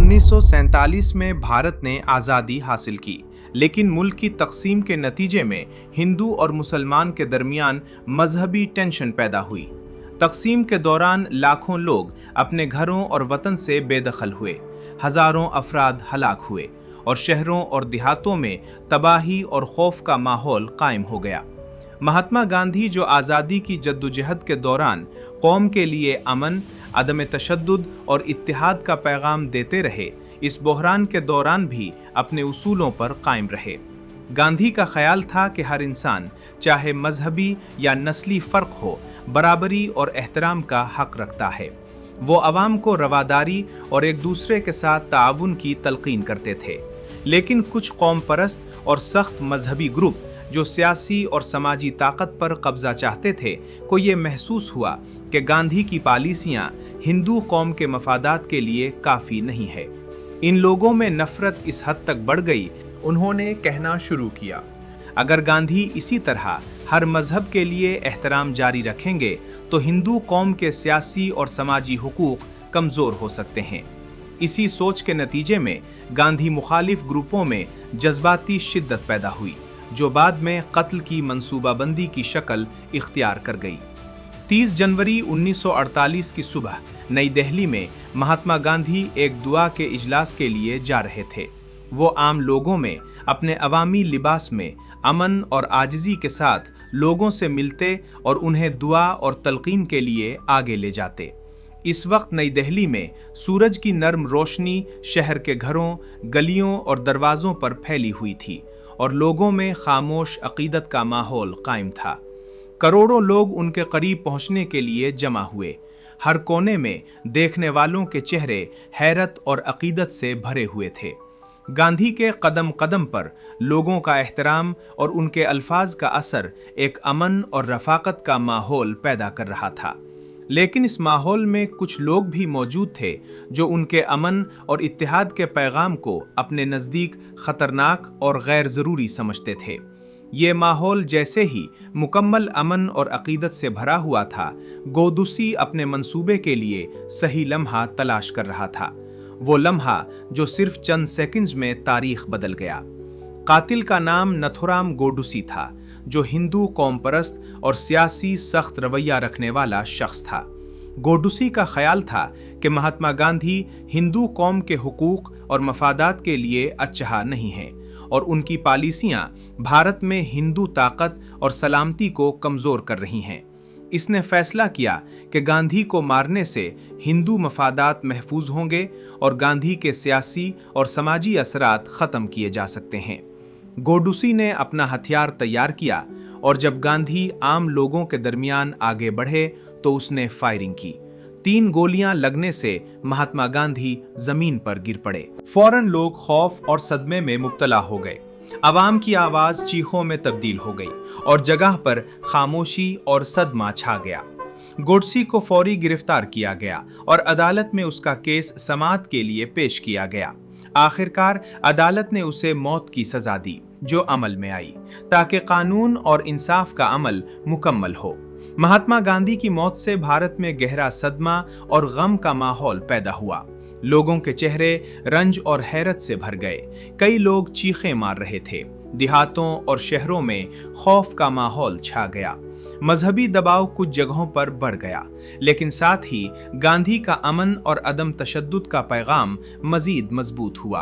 1947 में भारत ने आज़ादी हासिल की, लेकिन मुल्क की तकसीम के नतीजे में हिंदू और मुसलमान के दरमियान मजहबी टेंशन पैदा हुई। तकसीम के दौरान लाखों लोग अपने घरों और वतन से बेदखल हुए, हजारों अफराद हलाक हुए और शहरों और देहातों में तबाही और खौफ का माहौल कायम हो गया। महात्मा गांधी जो आज़ादी की जद्दोजहद के दौरान कौम के लिए अमन, अदम तशद्दुद और इत्तेहाद का पैगाम देते रहे, इस बहरान के दौरान भी अपने उसूलों पर कायम रहे। गांधी का ख्याल था कि हर इंसान, चाहे मजहबी या नस्ली फ़र्क हो, बराबरी और एहतराम का हक रखता है। वो अवाम को रवादारी और एक दूसरे के साथ ताउन की तलकीन करते थे, लेकिन कुछ कौम परस्त और सख्त मजहबी ग्रुप जो सियासी और समाजी ताकत पर कब्जा चाहते थे, को ये महसूस हुआ कि गांधी की पॉलिसियां हिंदू कौम के मफादात के लिए काफ़ी नहीं है। इन लोगों में नफरत इस हद तक बढ़ गई, उन्होंने कहना शुरू किया, अगर गांधी इसी तरह हर मजहब के लिए एहतराम जारी रखेंगे तो हिंदू कौम के सियासी और समाजी हुकूक कमज़ोर हो सकते हैं। इसी सोच के नतीजे में गांधी मुखालिफ ग्रुपों में जज्बाती शिद्दत पैदा हुई, जो बाद में कत्ल की मंसूबाबंदी की शक्ल इख्तियार कर गई। 30 जनवरी 1948 की सुबह नई दिल्ली में महात्मा गांधी एक दुआ के इजलास के लिए जा रहे थे। वो आम लोगों में अपने अवामी लिबास में अमन और आजिज़ी के साथ लोगों से मिलते और उन्हें दुआ और तलकीन के लिए आगे ले जाते। इस वक्त नई दिल्ली में सूरज की नर्म रोशनी शहर के घरों, गलियों और दरवाज़ों पर फैली हुई थी और लोगों में खामोश अकीदत का माहौल कायम था। करोड़ों लोग उनके करीब पहुंचने के लिए जमा हुए। हर कोने में देखने वालों के चेहरे हैरत और अकीदत से भरे हुए थे। गांधी के कदम कदम पर लोगों का एहतराम और उनके अल्फाज का असर एक अमन और रफ़ाक़त का माहौल पैदा कर रहा था। लेकिन इस माहौल में कुछ लोग भी मौजूद थे जो उनके अमन और इत्तेहाद के पैगाम को अपने नज़दीक ख़तरनाक और गैर ज़रूरी समझते थे। ये माहौल जैसे ही मुकम्मल अमन और अकीदत से भरा हुआ था, गोदुसी अपने मंसूबे के लिए सही लम्हा तलाश कर रहा था। वो लम्हा जो सिर्फ चंद सेकंड्स में तारीख बदल गया। कातिल का नाम नथुराम गोडुसी था, जो हिंदू कौम परस्त और सियासी सख्त रवैया रखने वाला शख्स था। गोडुसी का ख्याल था कि महात्मा गांधी हिंदू कौम के हुकूक और मफादात के लिए अच्छा नहीं हैं और उनकी पॉलिसियां भारत में हिंदू ताकत और सलामती को कमज़ोर कर रही हैं। इसने फैसला किया कि गांधी को मारने से हिंदू मफादात महफूज होंगे और गांधी के सियासी और समाजी असरात ख़त्म किए जा सकते हैं। गोडुसी ने अपना हथियार तैयार किया और जब गांधी आम लोगों के दरमियान आगे बढ़े तो उसने फायरिंग की। 3 गोलियां लगने से महात्मा गांधी जमीन पर गिर पड़े। फौरन लोग खौफ और सदमे में मुब्तला हो गए। अवाम की आवाज चीखों में तब्दील हो गई और जगह पर खामोशी और सदमा छा गया। गोडसे को फौरी गिरफ्तार किया गया और अदालत में उसका केस समाअत के लिए पेश किया गया। आखिरकार अदालत ने उसे मौत की सजा दी, जो अमल में आई, ताकि कानून और इंसाफ का अमल मुकम्मल हो। महात्मा गांधी की मौत से भारत में गहरा सदमा और गम का माहौल पैदा हुआ। लोगों के चेहरे रंज और हैरत से भर गए। कई लोग चीखें मार रहे थे। देहातों और शहरों में खौफ का माहौल छा गया। मजहबी दबाव कुछ जगहों पर बढ़ गया, लेकिन साथ ही गांधी का अमन और अदम तशद्दुद का पैगाम मजीद मजबूत हुआ।